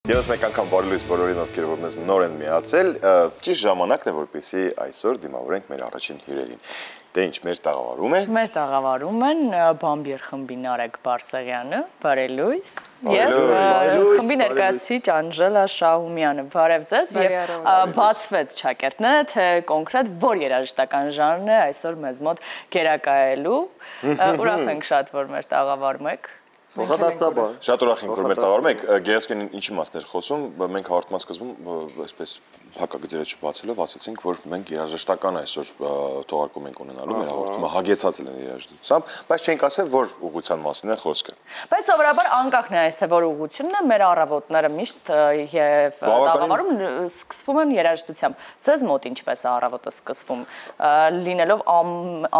Եվս մեկ անգամ բարի լույս բոլորին, ովքեր որ մեզ նոր են միացել, ճիշտ ժամանակն է, որպեսզի այսօր դիմավորենք մեր առաջին հյուրերին։ Դե ինչ, մեր տաղավարում է։ Մեր տաղավարում են Բամբիր խմբի Նարեկ Բարսեղյանը, բարի լույս, եւ խմբի ներկայացուցիչ Անժելա Շահումյանը, բարև ձեզ, եւ բացվեց ճակերտները, թե կոնկրետ որ երաժշտական ժանրն է այսօր մեզ մոտ գերակայելու։ Ուրախ ենք շատ, որ մեր տաղավարում եք։ Շատ ուրախ ենք, որ մեր տաղավարում եք, գերազգային ինչի մասն էր խոսում, մենք հաղորդման սկզբում այսպես հակագծերը չբացելով ասացինք, որ մենք երաժշտական այսօր թողարկում ենք ունենալու, մեր հաղորդումը հագեցած են երաժշտությամբ, բայց չենք ասել, որ ուղղության մասին է խոսքը։ Բայց սովորաբար անկախ նայած թե որ ուղղությունն է, մեր առավոտները միշտ եւ տաղավարում սկսվում են երաժշտությամբ։ Ձեզ մոտ ինչպես է առավոտը սկսվում, լինելով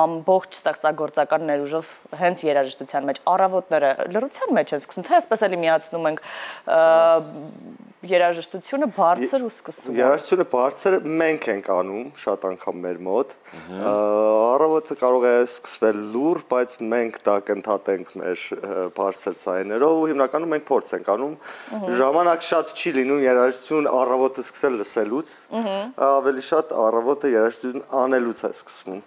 ամբողջ ստեղծագործական ներուժով հենց երաժշտության մեջ առավոտները լրության մեջ են սկսում, թե այսպես էլի միացնում ենք երաժշտությունը բարձր ու սկսում։ Երաժշտությունը բարձր մենք ենք անում շատ անգամ մեր մոտ։ Առավոտը կարող է սկսվել լուր, բայց մենք դա կընդհատենք մեր բարձր ցայներով ու հիմնականում մենք փորձ ենք անում։ Ժամանակ շատ չի լինում երաժշտություն առավոտը սկսել լսելուց, ավելի շատ առավոտը երաժշտություն անելուց է սկսվում։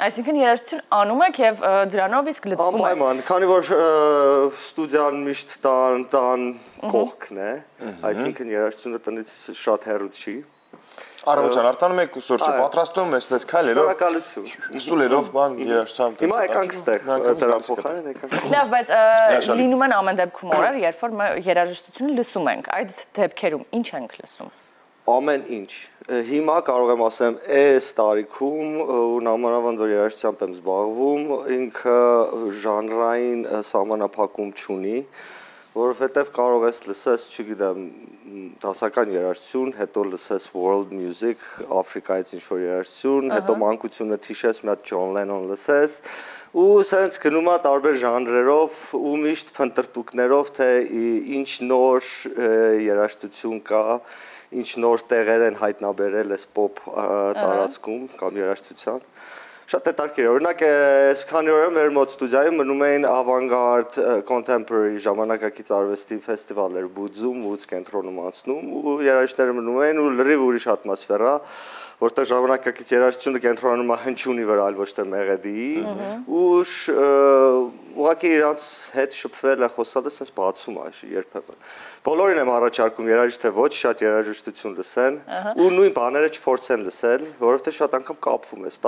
Այսինքն երաժշտություն անում եք եւ դրանով իսկ լցվում եք։ Անպայման, քանի որ ստուդիան միշտ տան կողքն է, այսինքն երաժշտությունը տնից շատ հեռու չի։ Առավոտյան արտանում եք սուրճը պատրաստում, այսպես քայլելով։ Շնորհակալություն։ Սուլելով բան երաժշտությամբ։ Հիմա եկանք ստեղ, դրան փոխարեն եկանք։ Լավ, բայց լինում են ամեն դեպքում օրեր, երբ որ երաժշտությունը լսում ենք, այդ դեպքերում ինչ ենք լսում։ Ամեն ինչ։ Հիմա կարող եմ ասեմ, այս տարիքում ու նամանավանդ որ երաժշտությամբ եմ զբաղվում, ինքը ժանրային սահմանափակում չունի, որովհետև կարող ես լսես, չգիտեմ, դասական երաժշտություն, հետո լսես world music, Աֆրիկայից ինչ-որ երաժշտություն, հետո մանկությունդ հիշես, մի հատ Ջոն Լենոն լսես, ու սենց գնում է տարբեր ժանրերով ու միշտ փնտրտուքներով, թե ինչ նոր երաժշտություն կա, ինչ նոր տեղեր են հայտնաբերել այս pop տարածքում կամ երաժշտության։ Շատ հետաքրքիր, օրինակ այս քանի օրը մեր մոտ ստուդիայում մնում էին ավանգարդ contemporary ժամանակակից արվեստի ֆեստիվալներ Բուձում, Woods կենտրոնում անցնում ու երաժիշտները մնում էին ու լրիվ ուրիշ ատմոսֆերա, որտեղ ժամանակակից երաժշտությունը կենտրոնում է հնչյունի վրա, այլ ոչ թե մեղեդիի, ու ուղղակի իրանց հետ շփվել է խոսալը sense բացում է երբեմն։ Բոլորին եմ առաջարկում երաժիշտ թե ոչ շատ երաժշտություն լսեն ու նույն բաները չփորձեն լսել, որովհետև շատ անգամ կապվում ես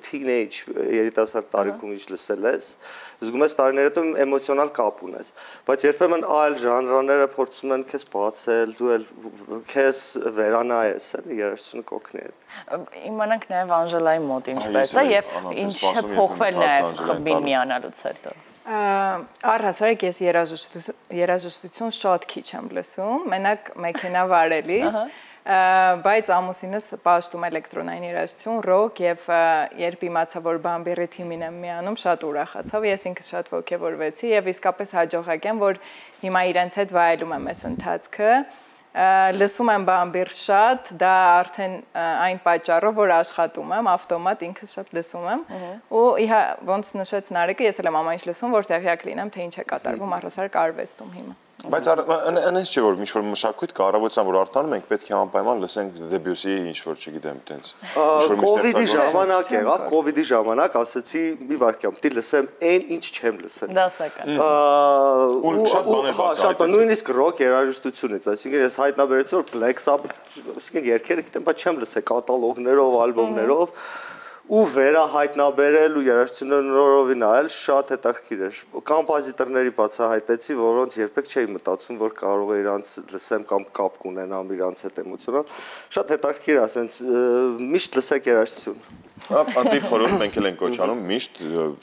teenage երիտասարդ տարիքում ինչ լսել ես, զգում ես տարիներ հետո էմոցիոնալ կապ ունես, բայց երբեմն այլ ժանրները փորձում են քեզ բացել, դու էլ քեզ վերանայես, էլի երաժշտությունը կօգնի։ Իմանանք նաև Անժելայի մոտ ինչպես է եւ ինչ է փոխվել նաև խմբին միանալուց հետո։ Առհասարակ ես երաժշտություն շատ քիչ եմ լսում, մենակ մեքենա վարելիս, բայց ամուսինս պաշտում էլեկտրոնային երաժշտություն, ռոք եւ երբ իմացա, որ Բամբիրի թիմին եմ միանում, շատ ուրախացավ, ես ինքս շատ ոգևորվեցի եւ իսկապես հաջողակ եմ, որ հիմա իրենց հետ վայելում եմ այս ընթացքը։ Լսում եմ Բամբիր շատ, դա արդեն այն պատճառով, որ աշխատում եմ, ավտոմատ ինքս շատ լսում եմ ու ոնց նշեց Նարեկը, ես էլ եմ ամեն ինչ լսում, որ տեղյակ լինեմ, թե ինչ է կատարվում առհասարակ արվեստում հիմա։ Բայց այնպես չէ, որ ինչ-որ մշակույթ կա, առավոտյան որ արտանում ենք, պետք է անպայման լսենք Դեբյուսի ինչ-որ, չգիտեմ, տենց։ Կովիդի ժամանակ եղավ, կովիդի ժամանակ ասացի մի վարքյամ, պիտի լսեմ այն ինչ չեմ լսել։ Դասական։ Ու շատ բաներ բացահայտեցի։ Նույնիսկ ռոք երաժշտությունից, այսինքն ես հայտնաբերեցի, որ Black Sabbath, այսինքն երգերը գիտեմ, բայց չեմ լսել կատալոգներով, ալբոմներով ու վերահայտնաբերել ու երաժշտությունը նորովին այլ շատ հետաքրքիր էր։ Կոմպոզիտորների բացահայտեցի, որոնց երբեք չէի մտածում, որ կարող է իրանց լսեմ կամ կապ կունենամ իրանց հետ էմոցիոնալ։ Շատ հետաքրքիր է, ասենց միշտ լսեք երաժշտություն։ Ատիվ խորհուրդ մենք էլ ենք կոչանում միշտ,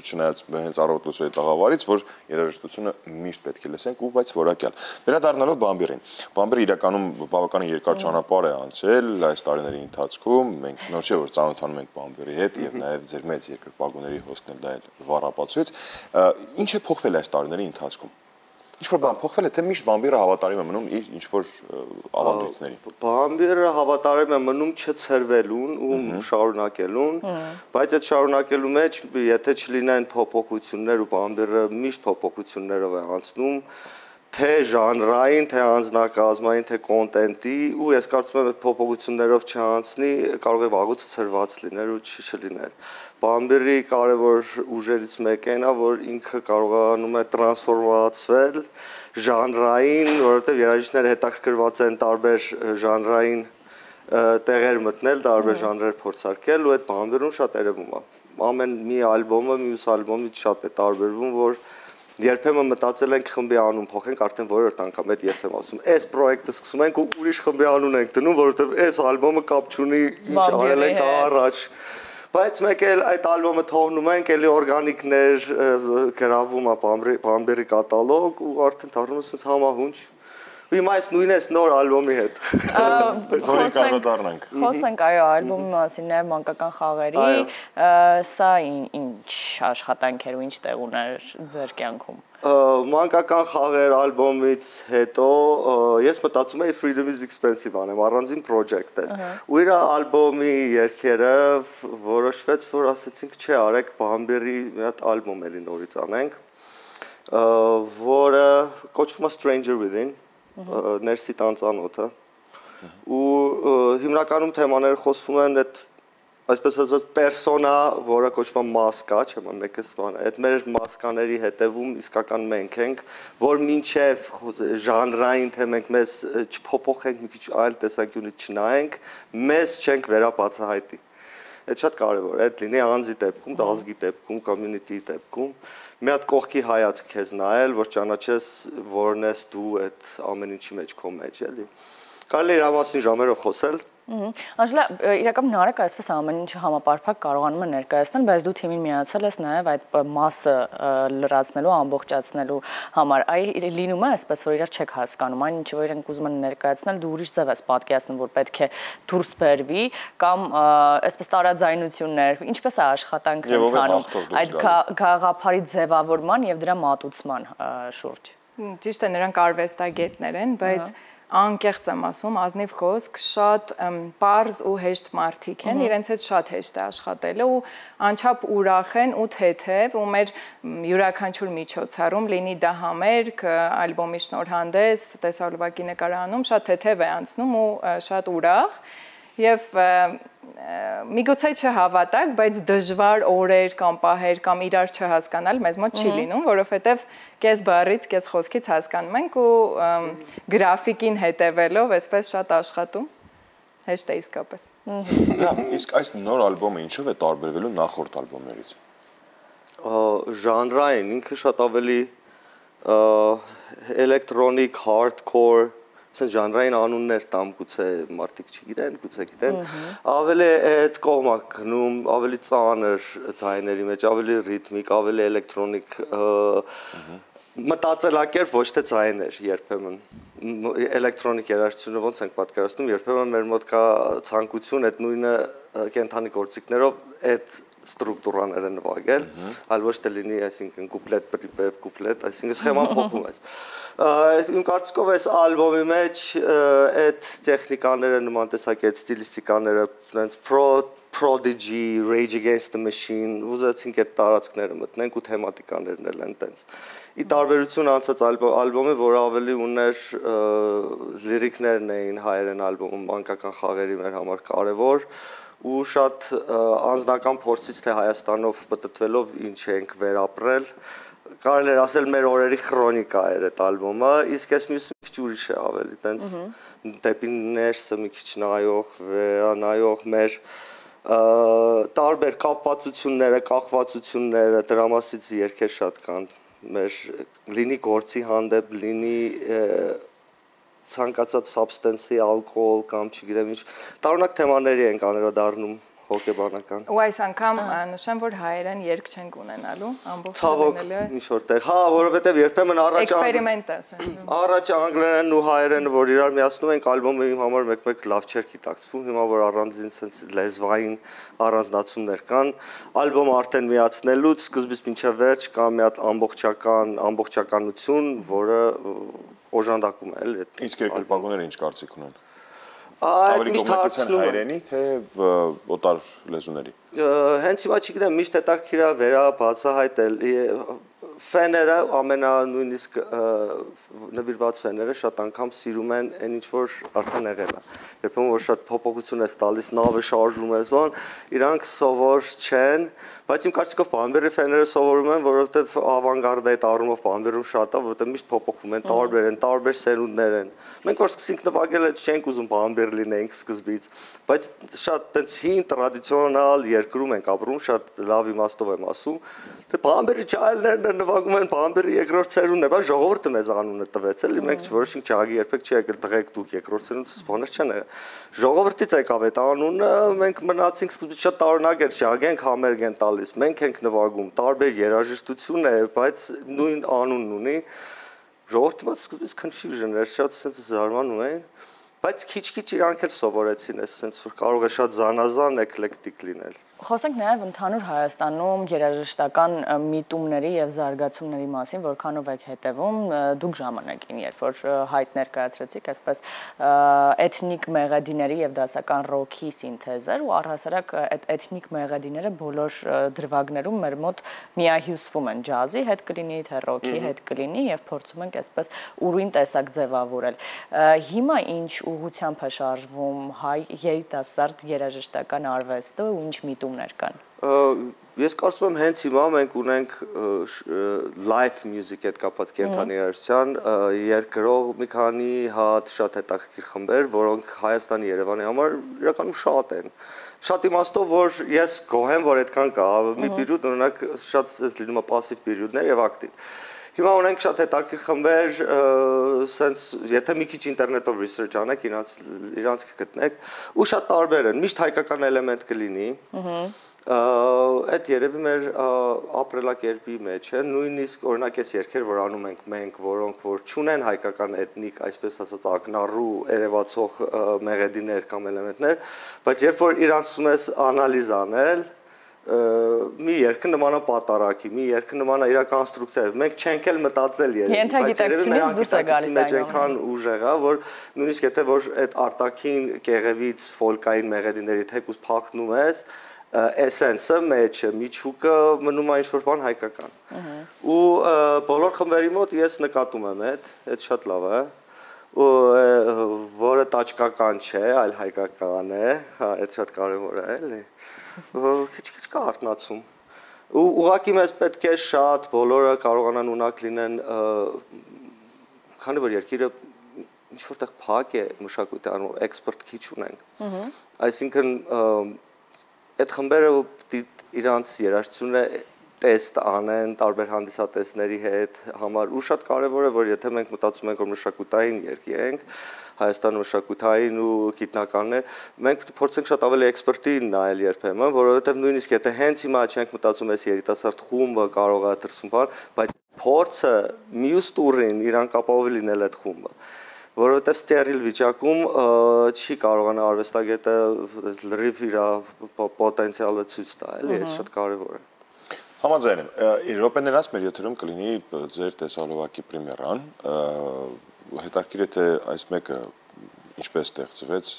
չնայած հենց առավոտ լսողի տաղավարից, որ երաժշտությունը միշտ պետք է լսենք ու բայց որակյալ։ Վերադառնալով Բամբիրին։ Բամբիրը իրականում բավականին երկար ճանապարհ է անցել այս տարիների ընթացքում, մենք նոր չէ որ ծանոթանում ենք Բամբիրի հետ եւ նաեւ ձեր մեծ երկրպագուների հոսքն էլ դա էլ վառապացույց։ Ինչ է փոխվել այս տարիների ընթացքում։ Ինչ-որ բան փոխվել է, թե միշտ Բամբիրը հավատարիմ է մնում իր ինչ-որ ավանդույթներին։ Բամբիրը հավատարիմ է մնում չցրվելուն ու շարունակելուն, բայց այդ շարունակելու մեջ, եթե չլինեն փոփոխություններ ու Բամբիրը միշտ փոփոխություններով է անցնում, թե ժանրային, թե անձնակազմային, թե կոնտենտի ու ես կարծում եմ այդ փոփոխություններով չանցնի, կարող է վաղուց ցրված լիներ ու չլիներ։ Բամբերի կարևոր ուժերից մեկն է, որ ինքը կարողանում է տրանսֆորմացվել ժանրային, որովհետև երաժիշտները հետաքրքրված են տարբեր ժանրային տեղեր մտնել, տարբեր ժանրեր փորձարկել ու այդ բամբերում շատ երևում է։ Ամեն մի ալբոմը մյուս ալբոմից շատ է տարբերվում, որ երբեմն մտածել ենք խմբի անուն փոխենք, արդեն որորդ անգամ այդ ես եմ ասում, այս պրոյեկտը սկսում ենք ու ուրիշ խմբի անուն ենք դնում, որովհետև այս ալբոմը կապ չունի ինչ արել ենք առաջ։ Բայց մեկ էլ այդ ալբոմը թողնում ենք, էլի օրգանիկներ գրավում է բամբերի կատալոգ ու արդեն դառնում է sense համահունչ։ Հիմա այս նույնն է նոր ալբոմի հետ։ Խոսենք այո ալբոմի մասին, նաև մանկական խաղերի, սա ինչ աշխատանքեր ու ինչ տեղ ուներ ձեր կյանքում։ Մանկական խաղեր ալբոմից հետո ես մտածում էի Freedom is Expensive անեմ, առանձին project էր։ Ու իր ալբոմի երգերը որոշվեց, որ ասեցինք, չէ, արեք Բամբերի մի հատ ալբոմ էլի նորից անենք, որը կոչվում է Stranger Within, ներսի տանծանոթը, ու հիմնականում թեմաները խոսվում են այդ այսպես ասած պերսոնա, որը կոչվում է մասկա, չեմ մեկս բան, այդ մեր մասկաների հետևում իսկական մենք ենք, որ մինչև ժանրային թե մենք մեզ չփոփոխենք մի քիչ այլ տեսանկյունից չնայենք, մեզ չենք վերաբացահայտի։ Այդ շատ կարևոր է, այդ լինի անձի դեպքում, ազգի դեպքում, community-ի դեպքում, մի հատ կողքի հայացք քեզ նայել, որ ճանաչես որն ես դու այդ ամեն ինչի մեջ քո մեջ, էլի։ Կարելի է իր մասին ժամերով խոսել։ Անժելա, իրականում Նարեկը այսպես ամեն ինչը համապարփակ կարողանում է ներկայացնել, բայց դու թիմին միացել ես նաև այդ մասը լրացնելու, ամբողջացնելու համար։ Այ լինում է այսպես, որ իրար չեք հասկանում, այն ինչը որ իրենք ուզում են ներկայացնել, դու ուրիշ ձև ես պատկերացնում, որ պետք է դուրս բերվի, կամ այսպես տարաձայնություններ, ինչպես է աշխատանքն ընթանում այդ գաղափարի ձևավորման եւ դրա մատուցման շուրջ։ Ճիշտ է, նրանք արվեստագետներ են, բայց անկեղծ եմ ասում, ազնիվ խոսք, շատ պարզ ու հեշտ մարդիկ են, իրենց հետ շատ հեշտ է աշխատելը ու անչափ ուրախ են ու թեթև ու մեր յուրաքանչյուր միջոցառում լինի դա համերգ, ալբոմի շնորհանդես, տեսահոլովակի նկարահանում շատ թեթև է անցնում ու շատ ուրախ եւ միգուցե չհավատակ, բայց դժվար օրեր կամ պահեր կամ իրար չհասկանալ մեզ մոտ չի լինում, որովհետև կես բառից, կես խոսքից հասկանում ենք ու գրաֆիկին հետևելով այսպես շատ աշխատում, հեշտ է իսկապես։ Իսկ այս նոր ալբոմը ինչով է տարբերվելու նախորդ ալբոմներից։ Ժանրային ինքը շատ ավելի էլեկտրոնիկ, hardcore Սենց ժանրային անուններ տամ գուցե մարդիկ չգիտեն, գուցե գիտեն, ավելի այդ կողմա գնում, ավելի ծանր ձայների մեջ, ավելի ռիթմիկ, ավելի էլեկտրոնիկ մտածելակերպ, ոչ թե ձայներ երբեմն։ Էլեկտրոնիկ երաժշտությունը ոնց ենք պատկերացնում, երբեմն մեր մոտ կա ցանկություն այդ նույնը կենթանի գործիքներով այդ ստրուկտուրաները նվագել, այլ ոչ թե լինի, այսինքն կուպլետ, պրիպև, կուպլետ, այսինքն սխեման փոխում ես։ Իմ կարծիքով այս ալբոմի մեջ այդ տեխնիկաները նման տեսակի այդ ստիլիստիկաները, այնց Prodigy, Rage Against the Machine, ուզեցինք այդ տարածքները մտնենք ու թեմատիկաներն էլ են տենց։ Ի տարբերություն անցած ալբոմի, որը ավելի ուներ լիրիկներն էին հայերեն ալբոմում, մանկական խաղերի մեր համար կարևոր ու շատ անձնական փորձից թե Հայաստանով պատտվելով ինչ ենք վերապրել, կարելի է ասել մեր օրերի քրոնիկա էր այդ ալբոմը, իսկ այս մյուսը մի քիչ ուրիշ է ավելի, տենց դեպի ներսը մի քիչ նայող, վերանայող մեր տարբեր կապվածությունները, կախվածությունները, դրամասից երգեր շատ կան, մեր լինի գործի հանդեպ, լինի ցանկացած substance-ի, ալկոհոլ կամ չգիտեմ ինչ, տարօրինակ թեմաների ենք անդրադառնում հոգեբանական։ Ու այս անգամ նշեմ, որ հայերեն երգ չենք ունենալու, ամբողջ ցավոք ինչ որտեղ, հա, որովհետև երբեմն էքսպերիմենտ է, առաջ անգլերենն ու հայերենը, որ իրար միացնում ենք, ալբոմը իմ համար մեկ-մեկ լավ չէր գիտակցվում, հիմա որ առանձին sense լեզվային առանձնացումներ կան, ալբոմը արդեն միացնելուց սկզբից մինչև վերջ կա մի հատ ամբողջականություն, որը օժանդակում է, էլի։ Իսկ երկրպագուները ինչ կարծիք ունեն։ Այդ միշտ հարցնում հայերենի թե օտար լեզուների։ Հենց հիմա չգիտեմ, միշտ հետաքրքիր է վերաբացահայտել։ ֆեները ամենանույնիսկ նվիրված ֆեները շատ անգամ սիրում են այն ինչ որ արդեն եղել է երբեմն որ շատ փոփոխություն է տալիս նավը շարժում է բան իրանք սովոր չեն բայց իմ կարծիքով Բամբերի ֆեները սովորում են որովհետև ավանգարդը այդ առումով Բամբերում շատ է որովհետև միշտ փոփոխվում են տարբեր սերունդներ են մենք որ սկսենք նվագել չենք ուզում Բամբեր լինենք սկզբից բայց շատ տենց հին տրադիցիոնալ երկրում ենք ապրում շատ լավ իմաստով եմ ասում թե Բամբերի ճայելներն նվագում են Բամբերի երկրորդ սերունդն է բայց ժողովուրդը մեզ անունը տվեց էլի մենք որոշինք ջագի երբեք չի եկել տղեկ դուք երկրորդ սերունդը բաներ չեն ժողովրդից եկավ այդ անունը մենք մնացինք սկզբից շատ տարօրինակ էր ջագենք համերգ են տալիս մենք ենք նվագում տարբեր երաժշտություն է բայց նույն անունն ունի ժողովրդը սկզբից confusion էր շատ sense զարմանում էին բայց քիչ-քիչ իրանք էլ սովորեցին այս sense որ կարող է շատ զանազան էկլեկտիկ լինել Խոսենք նաև ընդհանուր Հայաստանում երաժշտական միտումների եւ զարգացումների մասին, որքանով եք հետևում, դուք ժամանակին, երբ որ հայտ ներկայացրեցիք, այսպես էթնիկ մեղեդիների եւ դասական ռոքի սինթեզեր ու առհասարակ այդ էթնիկ մեղեդիները բոլոր դրվագներում մեր մոտ միահյուսվում են ջազի հետ կլինի, թե ռոքի հետ կլինի եւ փորձում ենք այսպես ուրույն տեսակ ձևավորել։ Հիմա ինչ ուղղությամբ է շարժվում հայ երիտասարդ երաժշտական արվեստը ու ինչ միտումներ կան։ Ես կարծում եմ հենց հիմա մենք ունենք live music հետ կապված կենթանի երաժշտության երկրող մի քանի հատ շատ հետաքրքիր խմբեր, որոնք Հայաստանի Երևանի համար իրականում շատ են։ Շատ իմաստով որ ես գոհ եմ որ այդքան կա, մի պերիոդ օրինակ շատ լինում է пассив պերիոդներ եւ ակտիվ։ Հիմա ունենք շատ հետաքրքիր խմբեր, sense եթե մի քիչ ինտերնետով research անեք, իրանց կգտնեք, ու շատ տարբեր են, միշտ հայկական էլեմենտ կլինի։ Այդ երևի մեր ապրելակերպի մեջ է, նույնիսկ օրինակ այս երգեր, որ անում ենք մենք, որոնք որ չունեն հայկական էթնիկ, այսպես ասած ակնառու երևացող մեղեդիներ կամ էլեմենտներ, բայց երբ որ իրանցում ես անալիզ անել, մի երկը նման է պատարակի, մի երկը նման է իր կոնստրուկցիայով։ Մենք չենք էլ մտածել երևի, բայց երևի մեր անկիտակցի մեջ այնքան ուժեղ է, որ նույնիսկ եթե որ այդ արտաքին կեղևից ֆոլկային մեղեդիների թեկուզ փախնում ես, էսենսը մեջը, միջուկը մնում է ինչ-որ բան հայկական։ Ու բոլոր խմբերի մոտ ես նկատում եմ այդ շատ լավ է, որը տաճկական չէ, այլ հայկական է, այդ շատ կարևոր է, էլի։ Քիչ-քիչ կա արտնացում։ Ու ուղղակի մեզ պետք է շատ բոլորը կարողանան ունակ լինեն, քանի որ երկիրը ինչ որտեղ փակ է մշակույթի առումով, էքսպորտ քիչ ունենք։ Այսինքն այդ խմբերը իրանց երաժշտությունը տեստ անեն տարբեր հանդիսատեսների հետ համար ու շատ կարևոր է որ եթե մենք մտածում ենք որ մշակութային երկիր ենք Հայաստանը մշակութային ու գիտնականներ մենք փորձենք շատ ավելի էքսպերտին նայել երբեմն որովհետև նույնիսկ եթե հենց հիմա չենք մտածում այս երիտասարդ խումբը կարող է դրսում բան բայց փորձը մյուս տուրին իրան կապահովի լինել այդ խումբը որովհետև ստերիլ վիճակում չի կարողանա արվեստագետը լրիվ իր պոտենցիալը ցույց տա էլի այս շատ կարևոր է Համաձայն եմ, Եվրոպեներած մեր եթերում կլինի ձեր տեսահոլովակի պրեմիերան, հետաքրքիր է թե այս մեկը ինչպես ստեղծվեց,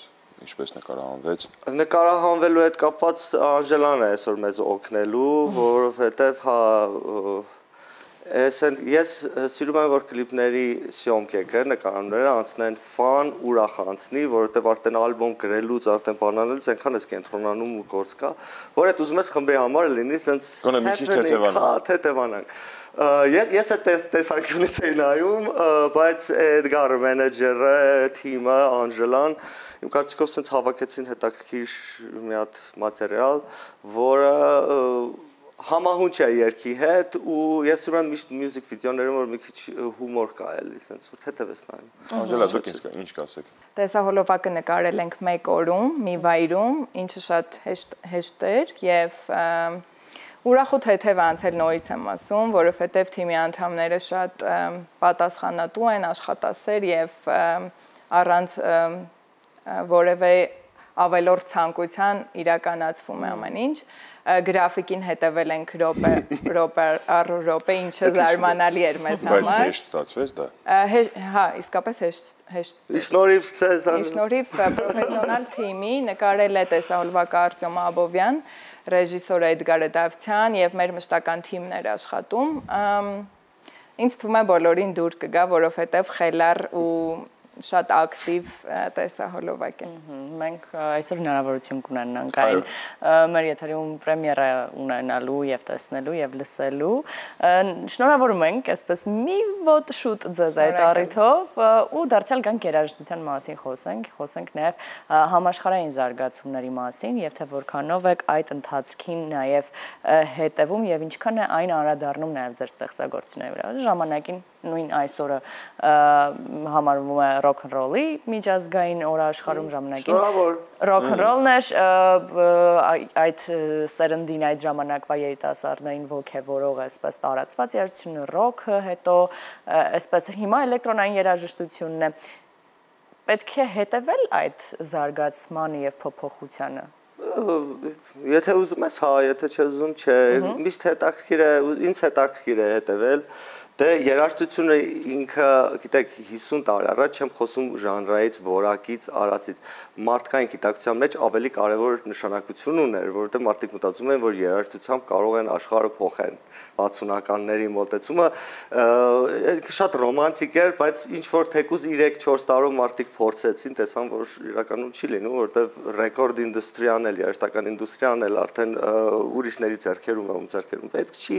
ինչպես նկարահանվեց։ Նկարահանվելու հետ կապված Անժելան է այսօր մեզ օգնելու, որովհետև ես սիրում եմ որ կլիպների սյոմքեքը նկարահանումները անցնեն ֆան ուրախ անցնի, որովհետև արդեն ալբոմ գրելուց արդեն բանալուց այնքան ես կենտրոնանում ու գործ կա, որ այդ ուզում ես խմբի համար լինի sense թեթևանանք։ Ես այդ տեսանկյունից էի նայում, բայց Էդգարը մենեջերը, թիմը, Անժելան իմ կարծիքով sense հավաքեցին հետաքրքիր մի հատ մատերիալ, որը համահունչ է երգի հետ ու ես ուրեմն միշտ մյուզիկ վիդեոներում որ մի քիչ հումոր կա էլի sense որ թեթև ես նայում Անժելա դուք ինչ կասեք Տեսահոլովակը նկարել ենք 1 օրում, մի վայրում, ինչը շատ հեշտ էր եւ ուրախ ու թեթև անցել նորից եմ ասում, որովհետեւ թիմի անդամները շատ պատասխանատու են, աշխատասեր եւ առանց որևէ ավելորդ ցանկության իրականացվում է ամեն ինչ գրաֆիկին հետևել ենք րոպե, ինչը զարմանալի էր մեզ համար։ Բայց հեշտ ստացվեց դա։ Հա, իսկապես հեշտ։ Շնորհիվ Ցեզար։ Շնորհիվ պրոֆեսիոնալ թիմի նկարել է տեսահոլովակը Արտյոմ Աբովյան, ռեժիսոր Էդգար Դավթյան եւ մեր մշտական թիմն էր աշխատում։ Ինձ թվում է բոլորին դուր կգա, որովհետեւ խելար ու շատ ակտիվ տեսահոլովակ է։ Մենք այսօր հնարավորություն կունենանք այն մեր եթերում պրեմիերա ունենալու եւ տեսնելու եւ լսելու։ Շնորհավորում ենք, այսպես մի ոտ շուտ ձեզ այդ առիթով ու դարձյալ գանք երաժշտության մասին խոսենք նաեւ համաշխարհային զարգացումների մասին եւ թե որքանով եք այդ ընթացքին նաեւ հետևում եւ ինչքան է այն անդրադառնում նաեւ ձեր ստեղծագործությունների վրա։ Ժամանակին նույն այսօրը համարվում է ռոք-ն-ռոլի միջազգային օր աշխարհում ժամանակին ռոք-ն-ռոլն էր այդ սերնդին այդ ժամանակվա երիտասարդներին ոգևորող այսպես տարածված երաժշտությունը ռոքը, հետո այսպես հիմա էլեկտրոնային երաժշտությունն է։ Պետք է հետևել այդ զարգացմանը եւ փոփոխությանը։ Եթե ուզում ես, հա, եթե չուզում, չէ, միշտ հետաքրքիր է, ինձ հետաքրքիր է հետևել։ Դե երաժշտությունը ինքը, գիտեք, 50 տարի առաջ չեմ խոսում ժանրայից, որակից, արածից։ Մարդկային գիտակցության մեջ ավելի կարևոր նշանակություն ուներ, որովհետև մարդիկ մտածում են, որ երաժշտությամբ կարող են աշխարհը փոխեն։ 60-ականների մոտեցումը շատ ռոմանտիկ էր, բայց ինչ որ թեկուզ 3-4 տարով մարդիկ փորձեցին, տեսան, որ իրականում չի լինում, որովհետև ռեկորդ ինդուստրիան էլ, երաժշտական ինդուստրիան էլ արդեն ուրիշների ձեռքերում է, ձեռքերում պետք չի։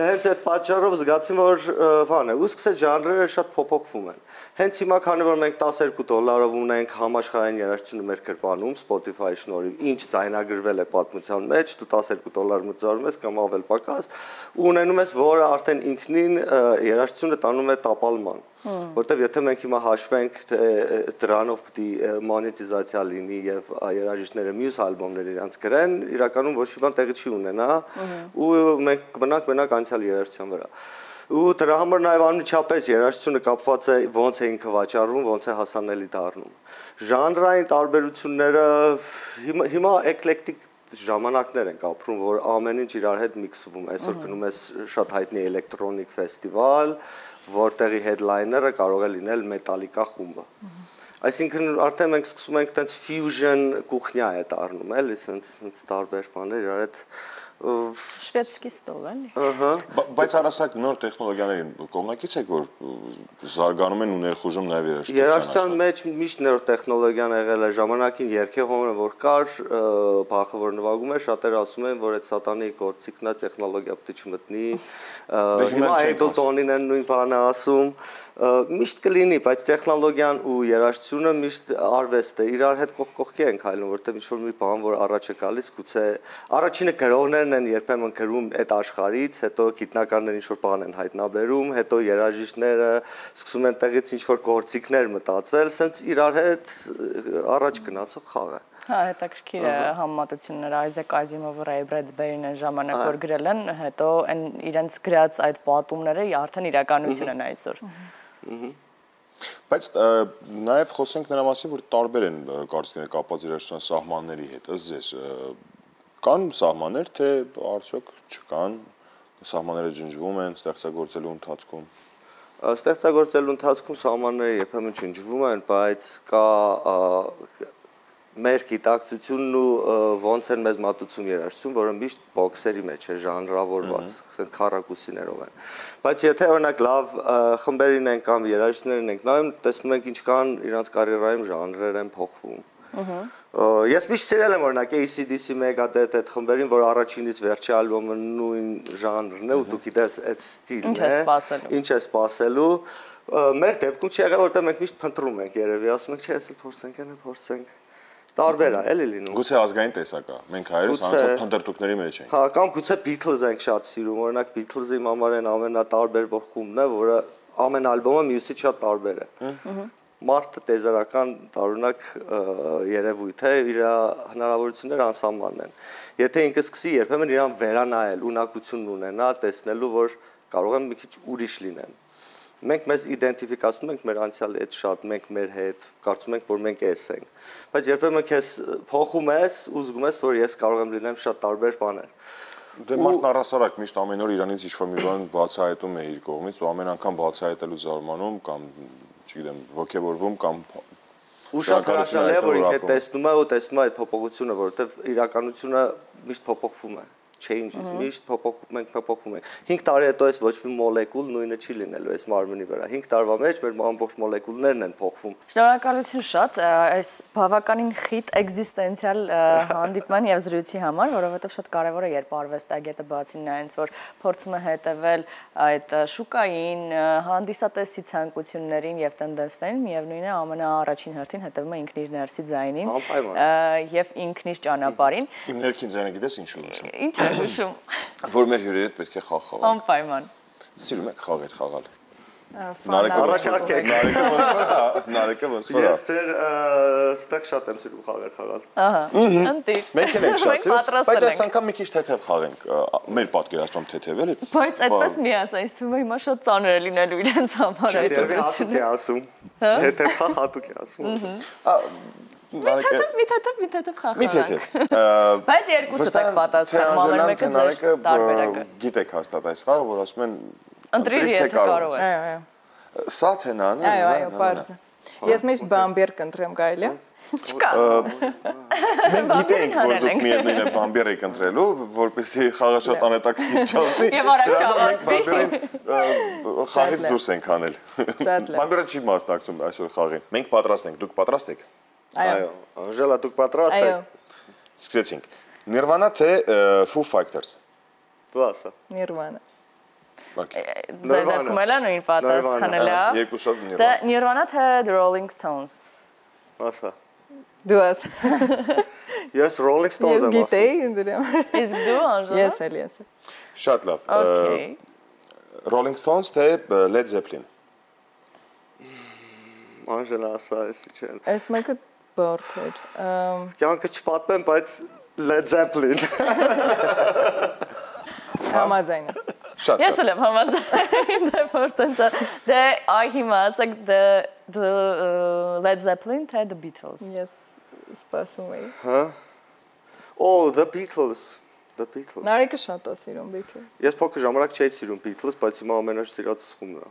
Հենց այդ պատճառով զգացին, որ բան է, ու սկսեց ժանրերը շատ փոփոխվում են։ Հենց հիմա քանի որ մենք $10 ունենք համաշխարհային երաժշտությունը մեր գրպանում Spotify-ի շնորհիվ, ինչ ձայնագրվել է պատմության մեջ, դու $10 մտցարում ես կամ ավել պակաս, ու ունենում ես, որը արդեն ինքնին երաժշտությունը տանում է տապալման։ Որտեվ եթե մենք հիմա հաշվենք, թե դրանով պիտի մոնետիզացիա լինի եւ երաժիշտները մյուս ալբոմներ իրանց գրեն, իրականում ոչ մի բան տեղի չի ունենա, ու մենք կմնանք անցյալ երաժշտության վրա։ Ու դրա համար նաև անմիջապես երաժշտությունը կապված է ոնց է ինքը վաճառվում, ոնց է հասանելի դառնում։ Ժանրային տարբերությունները հիմա էկլեկտիկ ժամանակներ ենք ապրում, որ ամեն ինչ իրար հետ միքսվում։ Այսօր գնում ես շատ հայտնի էլեկտրոնիկ ֆեստիվալ, որտեղի headliner-ը կարող է լինել Metallica խումբը։ Այսինքն արդեն մենք սկսում ենք տենց fusion կուխնյա է դառնում, էլի, սենց տարբեր բաներ իրար հետ Շվեդսկի ստոլ, էլի։ Բայց առասարակ նոր տեխնոլոգիաներին կողմնակից եք, որ զարգանում են ու ներխուժում նաև երաժշտության մեջ միշտ նոր տեխնոլոգիան եղել է, ժամանակին երգեհոմը որ կար, բախը որ նվագում էր, շատերը ասում են, որ այդ սատանի գործիքն է, տեխնոլոգիա պետք է չմտնի, հիմա Ableton-ին են նույն բանը ասում, միշտ կլինի, բայց տեխնոլոգիան ու երաժշտությունը միշտ արվեստ է, իրար հետ կողքի են քայլում, որտեղ ինչ-որ մի բան, որ առաջ է գալիս, գուցե առաջինը գրողներն են երբեմն գրում այդ աշխարհից, հետո գիտնականներ ինչ-որ բան են հայտնաբերում, հետո երաժիշտները սկսում են տեղից ինչ-որ գործիքներ մտածել, սենց իրար հետ առաջ գնացող խաղ է։ Հա, հետաքրքիր է համեմատությունները Isaac Asimov-ը, Ray Bradbury-ն են ժամանակ որ գրել են, հետո այն իրենց գրած այդ պատումները արդեն իրականություն են այսօր։ Բայց նաև խոսենք նրա մասին, որ տարբեր են կարծիքները կապված երաժշտության սահմանների հետ, ըստ ձեզ կան սահմաններ, թե արդյոք չկան, սահմանները ջնջվում են ստեղծագործելու ընթացքում։ Ստեղծագործելու ընթացքում սահմանները երբեմն ջնջվում են, բայց կա մեր գիտակցությունն ու ոնց են մեզ մատուցում երաժշտություն, որը միշտ բոքսերի մեջ է ժանրավորված, քառակուսիներով են։ Բայց եթե օրինակ լավ խմբերին ենք կամ երաժիշտներին ենք նայում, տեսնում ենք ինչքան իրանց կարիերայում ժանրեր են փոխվում։ Ես միշտ սիրել եմ օրինակ AC/DC Megadeth այդ խմբերին, որ առաջինից վերջի ալբոմը նույն ժանրն է ու դու գիտես այդ ստիլն է։ Ինչ է սպասելու։ Մեր դեպքում չի եղել, որտեղ մենք միշտ փնտրում ենք երևի, ասում ենք, չէ, էսել փորձենք, այնը փորձենք։ Տարբեր է, էլի լինում։ Գուցե ազգային տեսակ է։ Մենք հայերս անցած փնտրտուքների մեջ ենք։ Հա, կամ գուցե Beatles ենք շատ սիրում, օրինակ Beatles-ի համար են ամենատարբեր խումբն է, որը ամեն ալբոմը մյուսից շատ տարբեր է։ Մարդը տեզերական տարօրինակ երևույթ է, իր հնարավորությունները անսահման են։ Եթե ինքը սկսի երբեմն իրան վերանայել, ունակություն ունենա, տեսնելու, որ կարող են մի քիչ ուրիշ լինեն։ Մենք մեզ իդենտիֆիկացնում ենք մեր անցյալի հետ շատ, մենք մեր հետ, կարծում ենք, որ մենք էս ենք։ Բայց երբեմն քեզ փոխում ես ու զգում ես, որ ես կարող եմ լինեմ շատ տարբեր բաներ։ Դե մարդն առասարակ միշտ ամեն օր իրանից ինչ-որ մի բան բացահայտում է իր կողմից ու ամեն անգամ բացահայտելու զարմանում կամ չգիտեմ, ոգևորվում կամ Ու շատ հրաշալի է, որ ինքը տեսնում է ու տեսնում է այդ փոփոխությունը, որովհետև իրականությունը միշտ փոփոխվում է։ Changes, միշտ փոփոխում ենք, փոփոխվում ենք։ 5 տարի հետո այս ոչ մի մոլեկուլ նույնը չի լինելու այս մարմնի վրա։ 5 տարվա մեջ մեր ամբողջ մոլեկուլներն են փոխվում։ Շնորհակալություն շատ այս բավականին խիտ էգզիստենցիալ հանդիպման եւ զրույցի համար, որովհետեւ շատ կարեւոր է, երբ արվեստագետը բացի նայած, որ փորձում է հետեւել այդ շուկային, հանդիսատեսի ցանկություններին եւ տենդենսներին, միևնույնն է ամենաառաջին հերթին հետեւում է ինքն իր ներսի ձայնին եւ ինքն իր ճանապարհին։ Իմ ներքին ձայնը գիտես ինչու նշում։ Ինչ է նշում։ Որ մեր հյուրերը պետք է խաղ խաղան։ Անպայման։ Սիրում եք խաղեր խաղալ։ Նարեկը ոնց որ։ Ես ձեր ստեղ շատ եմ սիրում խաղեր խաղալ։ Ահա։ Ընտիր։ Մենք էլ ենք շատ սիրում, բայց այս անգամ մի քիչ թեթև խաղենք։ Մեր պատկերացմամբ թեթև էլի։ Բայց այդպես մի ասա, ինձ թվում է հիմա շատ ծանր է լինելու իրենց համար այդ դեպքում։ Հատուկ է ասում։ Թեթև խաղ հատուկ է ասում։ Մի թեթև խաղ։ Մի թեթև։ Բայց երկուսը եք պատասխանում, ամեն մեկը ձեր տարբերակը։ Գիտեք հաստատ այս խաղը, որ ասում են ընտրիր եթե կարող ես։ Այո։ Սա թե նա, Այո, բարձ։ Ես միշտ բամբեր կընտրեմ, կարելի է։ Չկա։ Մենք գիտենք, որ դուք միևնույն է բամբեր եք ընտրելու, որպեսզի խաղը շատ անհետաքրքիր չլինի։ Եվ արագ չավարտվի։ Բամբերին խաղից դուրս ենք անել։ Բամբերը չի մասնակցում այսօր խաղին։ Մենք պատրաստ ենք, դուք պատրաստ եք։ Այո, Անժելա, դուք պատրաստ եք։ Այո։ Սկսեցինք։ Nirvana թե Foo Fighters։ Դու ասա։ Nirvana։ Ձեր կոմելա նույն պատասխանը լավ։ Երկուսով Դե Nirvana։ Nirvana թե The Rolling Stones։ Ասա։ Դու ասա։ Ես Rolling Stones եմ ասում։ Ես գիտեի դրամ։ Իսկ դու Անժելա։ Ես էլ ես։ Շատ լավ։ Okay։ Rolling Stones թե Led Zeppelin։ Անժելա ասա, էսի չեն։ Այս մեկը բարդ էր։ Կյանքը չպատմեմ, բայց Led Zeppelin։ Համաձայն եմ։ Շատ Ես էլ եմ համաձայն, դե որ տենց դե այ հիմա ասեք the Led Zeppelin թե the Beatles։ Ես սպասում էի։ Հա։ Oh, the Beatles. The Beatles։ Նարեկը շատ է սիրում Beatles։ Ես փոքր ժամանակ չէի սիրում Beatles, բայց հիմա ամենաշատը խումն է։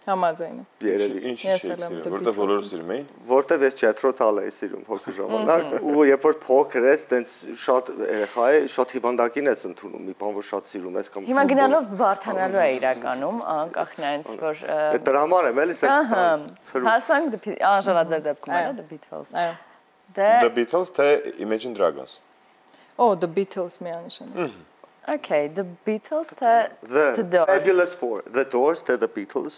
Համաձայն եմ։ Երևի։ Ինչի՞ չի, որտեղ բոլորը սիրում էին։ Որտեղ ես Ջեթրոթալ էի սիրում փոքր ժամանակ, ու երբ որ փոքր ես, տենց շատ երեխա է, շատ հիվանդակին ես ընդունում, մի բան որ շատ սիրում ես կամ։ Հիմա գնալով բարթանալու է իրականում, անկախ նրանից որ Դրա համար եմ էլի սենց։ Հասանք Անժելա ձեր դեպքում է The Beatles։ Այո։ The Beatles թե Imagine Dragons։ Oh, the Beatles միանշան։ Okay, The Beatles թե The Doors։ Fabulous Four, The Doors թե The Beatles,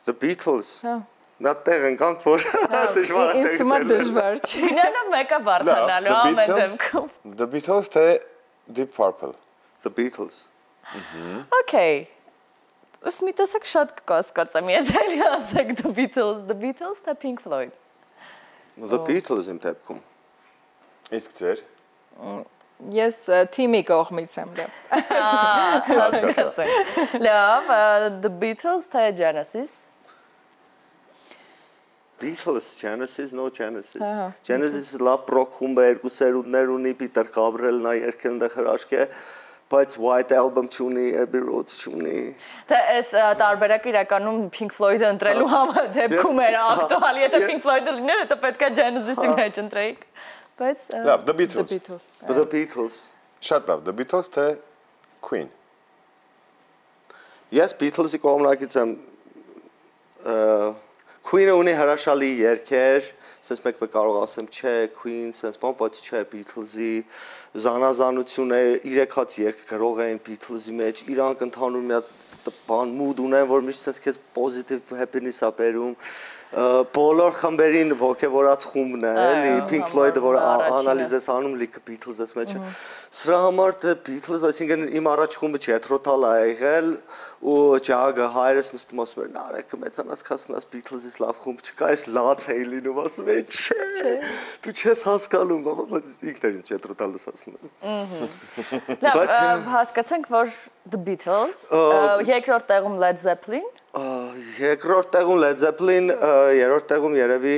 The Beatles։ Հա։ Նա տեղ ընկանք որ դժվար է Ինձ թվում է դժվար չի։ Գնալով մեկը բարթանալու ամեն դեպքում։ The Beatles թե Deep Purple։ The Beatles։ Okay։ Ус մի տեսակ շատ կասկածեմ, եթե էլի ասեք The Beatles թե Pink Floyd։ The Beatles իմ դեպքում։ Իսկ ձեր։ Ես թիմի կողմից եմ լավ։ Հասկացանք։ Լավ, The Beatles թե Genesis։ Beatles, Genesis, no Genesis։ Genesis լավ ռոք խումբ է, երկու սերունդներ ունի, Պիտեր Գաբրիելն է երգել այնտեղ հրաշք է, բայց White Album չունի, Abbey Road չունի։ Դե այս տարբերակը իրականում Pink Floyd-ը ընտրելու համար դեպքում էր ակտուալ, եթե Pink Floyd-ը լիներ, հետո պետք է Genesis-ի մեջ ընտրեիք։ Բայց Լավ, The Beatles։ The Beatles։ Շատ լավ, The Beatles թե Queen։ Ես Beatles-ի կողմնակից եմ Queen-ը ունի հրաշալի երգեր, sense մեկ կարող ասեմ, չէ, Queen, sense բան, բայց չէ Beatles-ի զանազանությունը 3 հատ երգ գրող են Beatles-ի մեջ, իրանք ընդհանուր մի հատ բան mood ունեն, որ միշտ sense քեզ positive happiness-ա բերում, բոլոր խմբերին ոգևորած խումբն է, էլի Pink Floyd-ը որ անալիզ ես անում լիքը Beatles-ից մեջ։ Սրա համար դե Beatles, այսինքն իմ առաջ խումբը Ջեթրոթալ է եղել ու Ջագը հայրս նստում ասում էր նարեկը մեծանաս քասնաս Beatles-ից լավ խումբ չկա, այս լաց էի լինում, ասում է չէ։ Դու չես հասկանում, բայց ինքն էր Ջեթրոթալը ասում։ լավ, հասկացանք, որ The Beatles, երկրորդ տեղում Led Zeppelin։ Երկրորդ տեղում Led Zeppelin, երրորդ տեղում երևի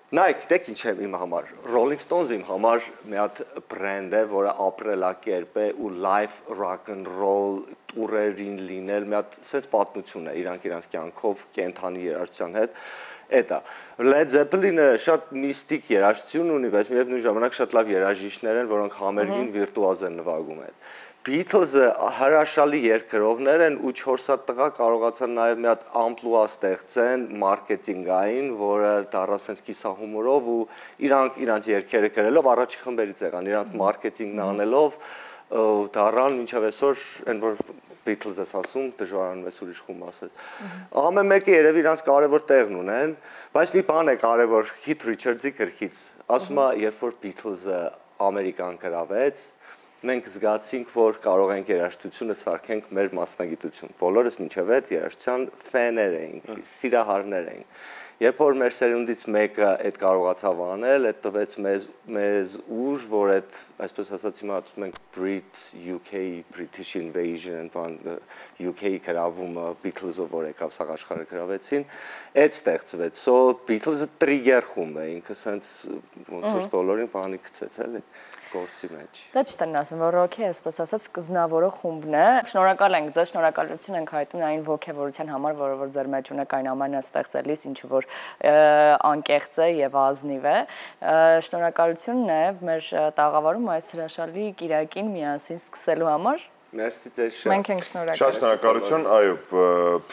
Նայք, դեք ինչ եմ իմ համար, Rolling Stones իմ համար մի հատ բրենդ է, որը ապրելակերպ է ու live rock and roll տուրերին լինել, մի հատ սենց պատմություն է իրանք իրանց կյանքով կենթանի երաժշտության հետ։ Էտա Led Zeppelin-ը շատ միստիկ երաժշտություն ունի, բայց միևնույն ժամանակ շատ լավ երաժիշտներ են, որոնք համերգին վիրտուոզ են նվագում այդ։ Beatles-ը հրաշալի երկրողներ են ու 4 հատ տղա կարողացան նաև մի հատ ամպլուա ստեղծեն մարքեթինգային, որը դառավ sense կիսահումորով ու իրանք երգերը գրելով առաջի խմբերից եղան, իրանք մարքեթինգն անելով դառան մինչև այսօր այն որ Beatles-ը ասում, դժվարանում է ուրիշ խումբ ասել։ Ամեն մեկը երևի իրանք կարևոր տեղն ունեն, բայց մի բան է կարևոր Keith Richards-ի գրքից, ասում է, երբ որ Beatles-ը Ամերիկան գրավեց, մենք զգացինք, որ կարող ենք երաժշտությունը սարքենք մեր մասնագիտություն։ Բոլորս մինչև այդ երաժշտության ֆեներ էինք, սիրահարներ էինք։ Երբ որ մեր սերունդից մեկը այդ կարողացավ անել, այդ տվեց մեզ ուժ, որ այդ, այսպես ասած, հիմա ասում ենք British invasion, UK-ի գրավումը, Beatles-ով որ եկավ սաղ աշխարհը գրավեցին, այդ ստեղծվեց։ So Beatles-ը տրիգեր խումբ է, ինքը սենց ոնց որ բոլորին բանի գցեց, էլի գործի մեջ։ Դա չտեն ասում, որ ռոքի այսպես ասած սկզբնավորող խումբն է։ Շնորհակալ ենք ձեզ, շնորհակալություն ենք հայտնում այն ողջավորության համար, որ ձեր մեջ ունեք այն ամենը ստեղծելիս, ինչը որ անկեղծ է եւ ազնիվ է։ Շնորհակալություն նաեւ մեր տաղավարում այս հրաշալի կիրակին միասին սկսելու համար։ Մերսի ձեզ շատ։ Մենք ենք շնորհակալ։ Շատ շնորհակալություն, այո,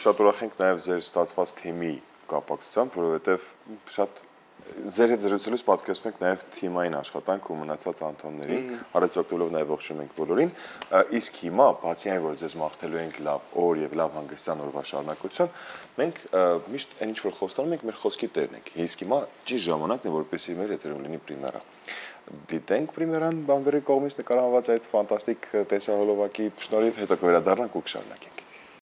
շատ ուրախ ենք նաեւ ձեր ստացված թիմի կապակցությամբ, որովհետեւ շատ Ձեր հետ զրուցելուց պատկերացնում ենք նաև թիմային աշխատանք ու մնացած անդամներին, հարցակցելով նաև ողջունում ենք բոլորին, իսկ հիմա, բացի այն, որ ձեզ մաղթելու ենք լավ օր եւ լավ հանգստյան օրվա շարունակություն, մենք միշտ այն ինչ որ խոստանում ենք, մեր խոսքի տերն ենք։ Իսկ հիմա ճիշտ ժամանակն է, որպեսզի մեր եթերում լինի պրեմիերա։ Դիտենք պրեմիերան Բամբերի կողմից նկարահանված այդ ֆանտաստիկ տեսահոլովակի շնորհիվ, հետո կվերադառնանք ու կշարունակենք։